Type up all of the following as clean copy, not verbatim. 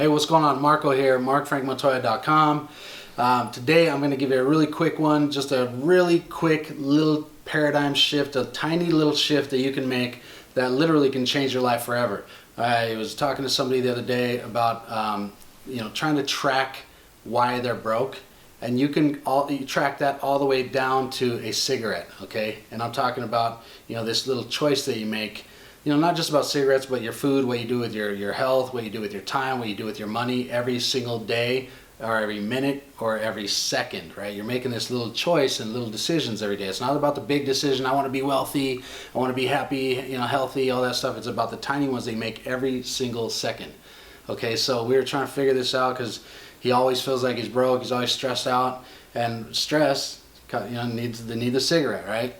Hey, what's going on? Marco here, markfrankmontoya.com. Today I'm going to give you a really quick one, just a really quick little paradigm shift, a tiny little shift that you can make that literally can change your life forever. I was talking to somebody the other day about trying to track why they're broke, and you track that all the way down to a cigarette, okay? And I'm talking about this little choice that you make. Not just about cigarettes, but your food, what you do with your health, what you do with your time, what you do with your money every single day or every minute or every second, right? You're making this little choice and little decisions every day. It's not about the big decision, I want to be wealthy, I want to be happy, healthy, all that stuff. It's about the tiny ones they make every single second. Okay, so we were trying to figure this out because he always feels like he's broke, he's always stressed out, and stress, needs the cigarette, right?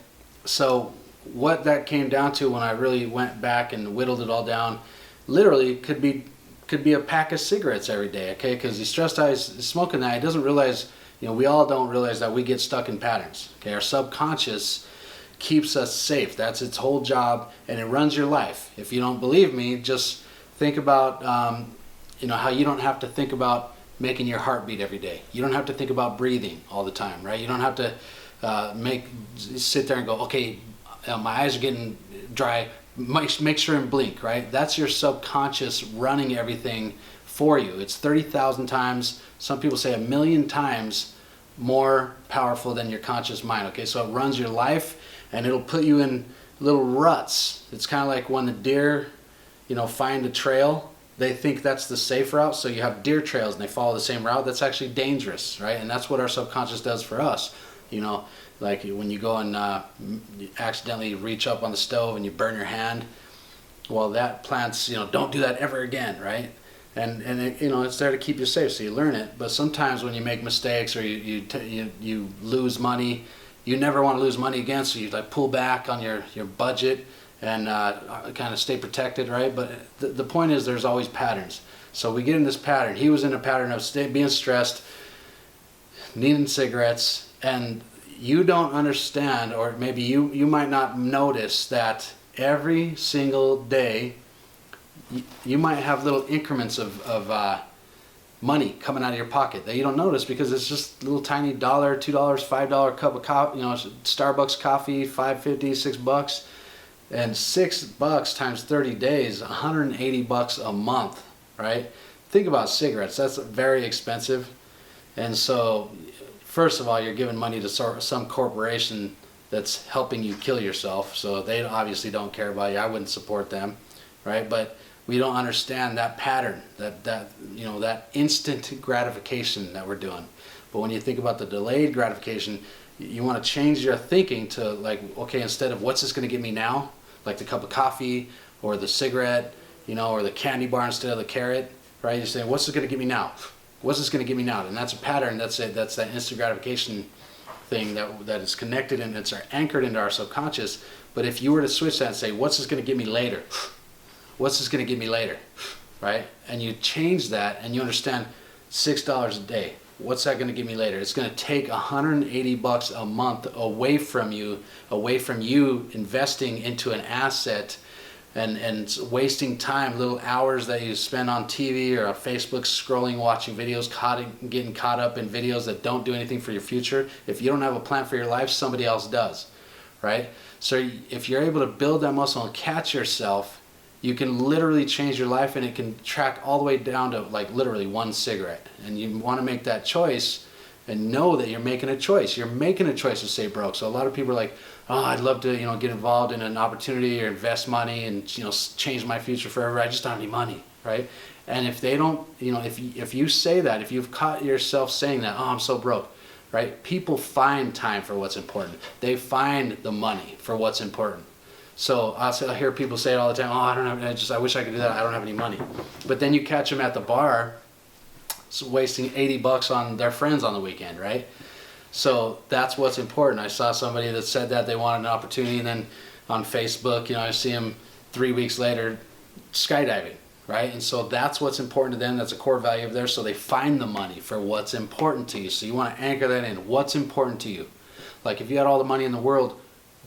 So what that came down to when I really went back and whittled it all down, literally could be a pack of cigarettes every day, okay? Because he's stressed out, he's smoking that. He doesn't realize, we all don't realize that we get stuck in patterns, okay? Our subconscious keeps us safe. That's its whole job, and it runs your life. If you don't believe me, just think about, how you don't have to think about making your heart beat every day. You don't have to think about breathing all the time, right? You don't have to sit there and go, okay, my eyes are getting dry, make sure and blink, right? That's your subconscious running everything for you. It's 30,000 times, some people say 1,000,000 times more powerful than your conscious mind, okay? So it runs your life, and it'll put you in little ruts. It's kind of like when the deer, find a trail, they think that's the safe route, so you have deer trails and they follow the same route. That's actually dangerous, right? And that's what our subconscious does for us. Like when you go and you accidentally reach up on the stove and you burn your hand, well, that plant's, don't do that ever again, right? And it, it's there to keep you safe, so you learn it. But sometimes when you make mistakes or you lose money, you never want to lose money again, so you pull back on your budget and kind of stay protected, right? But the point is, there's always patterns. So we get in this pattern. He was in a pattern of being stressed, needing cigarettes, and you don't understand, or maybe you might not notice that every single day you might have little increments of money coming out of your pocket that you don't notice because it's just little tiny $1, $2, $5 cup of coffee, Starbucks coffee, $5.50, $6, and $6 times 30 days, $180 a month, right? Think about cigarettes. That's very expensive, and so first of all, you're giving money to some corporation that's helping you kill yourself, so they obviously don't care about you. I wouldn't support them, right? But we don't understand that pattern, that instant gratification that we're doing. But when you think about the delayed gratification, you want to change your thinking to okay, instead of what's this going to get me now, like the cup of coffee or the cigarette, or the candy bar instead of the carrot, right? You're saying, what's this going to get me now? What's this going to give me now? And that's a pattern. That's that instant gratification thing that is connected and it's anchored into our subconscious. But if you were to switch that and say, what's this going to give me later? What's this going to give me later? Right? And you change that and you understand $6 a day. What's that going to give me later? It's going to take $180 a month away from you investing into an asset and wasting time, little hours that you spend on TV or on Facebook scrolling, watching videos, getting caught up in videos that don't do anything for your future. If you don't have a plan for your life, somebody else does, right? So if you're able to build that muscle and catch yourself, you can literally change your life, and it can track all the way down to literally one cigarette. And you want to make that choice and know that you're making a choice. You're making a choice to stay broke. So a lot of people are like, oh, I'd love to, get involved in an opportunity or invest money and, change my future forever. I just don't have any money, right? And if they don't, if you say that, if you've caught yourself saying that, oh, I'm so broke, right? People find time for what's important. They find the money for what's important. So I hear people say it all the time, oh, I wish I could do that. I don't have any money. But then you catch them at the bar, wasting $80 on their friends on the weekend, right? So that's what's important. I saw somebody that said that they wanted an opportunity, and then on Facebook, I see them 3 weeks later skydiving, right? And so that's what's important to them. That's a core value of theirs. So they find the money for what's important to you. So you want to anchor that in. What's important to you? Like if you had all the money in the world,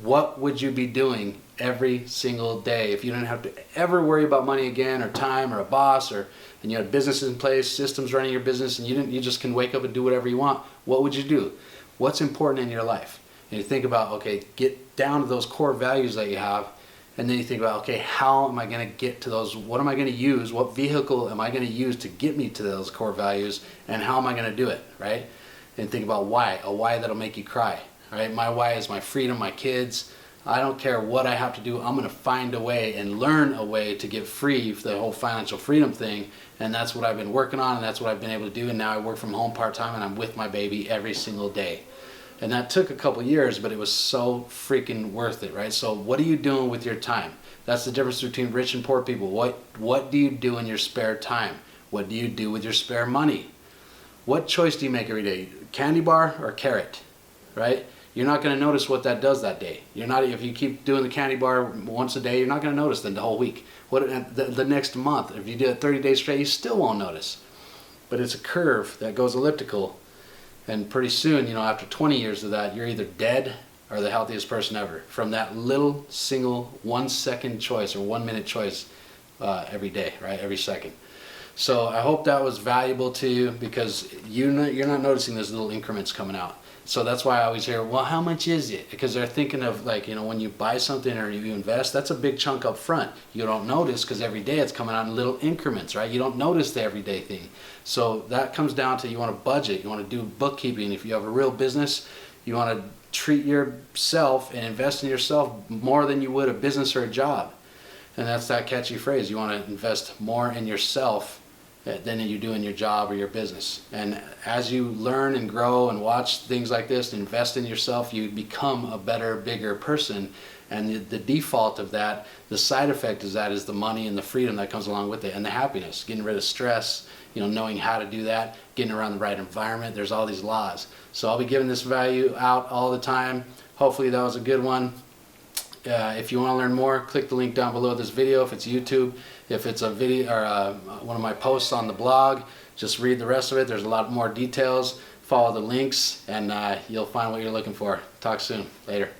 what would you be doing every single day if you didn't have to ever worry about money again, or time, or a boss, or and you had businesses in place, systems running your business, and you just can wake up and do whatever you want, what would you do? What's important in your life? And you think about, okay, get down to those core values that you have, and then you think about, okay, how am I going to get to those? What am I going to use? What vehicle am I going to use to get me to those core values? And how am I going to do it, right? And think about why, a why that'll make you cry, right? My why is my freedom, my kids. I don't care what I have to do. I'm going to find a way and learn a way to get free for the whole financial freedom thing. And that's what I've been working on, and that's what I've been able to do. And now I work from home part-time, and I'm with my baby every single day. And that took a couple years, but it was so freaking worth it, right? So what are you doing with your time? That's the difference between rich and poor people. What do you do in your spare time? What do you do with your spare money? What choice do you make every day? Candy bar or carrot, right? You're not going to notice what that does that day. If you keep doing the candy bar once a day, you're not going to notice the whole week. The next month, if you do it 30 days straight, you still won't notice. But it's a curve that goes elliptical. And pretty soon, after 20 years of that, you're either dead or the healthiest person ever from that little single 1 second choice or 1 minute choice every day, right? Every second. So I hope that was valuable to you, because you're not noticing those little increments coming out. So that's why I always hear, well, how much is it? Because they're thinking of, like, when you buy something or you invest, that's a big chunk up front. You don't notice because every day it's coming out in little increments, right? You don't notice the everyday thing. So that comes down to, you want to budget, you want to do bookkeeping. If you have a real business, you want to treat yourself and invest in yourself more than you would a business or a job. And that's that catchy phrase. You want to invest more in yourself than you do in your job or your business. And as you learn and grow and watch things like this, invest in yourself, you become a better, bigger person. And the default of that, the side effect of that, is the money and the freedom that comes along with it, and the happiness, getting rid of stress, knowing how to do that, getting around the right environment. There's all these laws. So I'll be giving this value out all the time. Hopefully that was a good one. If you want to learn more, click the link down below this video if it's YouTube. If it's a video or one of my posts on the blog, just read the rest of it. There's a lot more details. Follow the links, and you'll find what you're looking for. Talk soon. Later.